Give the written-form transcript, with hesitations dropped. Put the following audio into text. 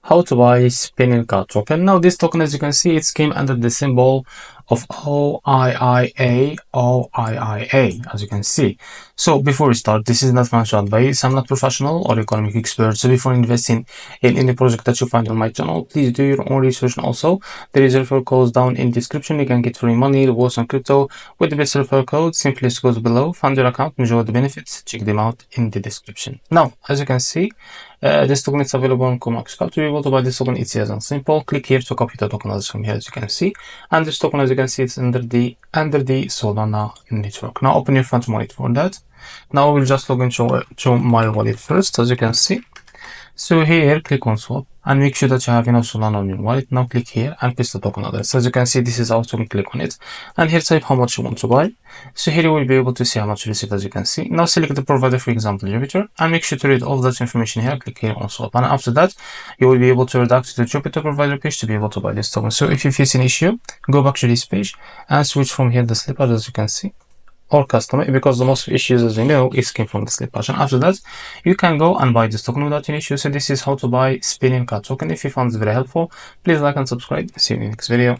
How to buy spinning card token. Now this token, as you can see, it came under the symbol of OIIA, as you can see. So before we start, this is not financial advice. I'm not professional or economic expert. So before investing in any project that you find on my channel, please do your own research. And also, there is a referral code down in the description. You can get free money, rewards on crypto with the best referral code. Simply scroll below, find your account, enjoy the benefits. Check them out in the description. Now, as you can see, this token is available on MEXC. To be able to buy this token, it's as and simple. Click here to copy the token as from here, as you can see. And this token, as you can see, it's under the Solana network. Now open your front wallet for that. Now we'll just log into my wallet first, as you can see. So here, click on swap and make sure that you have enough Solana on your wallet. Now click here and paste the token address. As you can see, this is our token. Click on it and here type how much you want to buy. So here you will be able to see how much you received, as you can see. Now select the provider, for example Jupiter, and make sure to read all that information here. Click here on swap, and after that you will be able to redact the Jupiter provider page to be able to buy this token. So if you face an issue, go back to this page and switch from here the slippers, as you can see, or customer, because the most issues, as we know, is came from the slip patch. And after that you can go and buy this token without any issue. So this is how to buy spinning card token. If you found this very helpful, please like and subscribe. See you in the next video.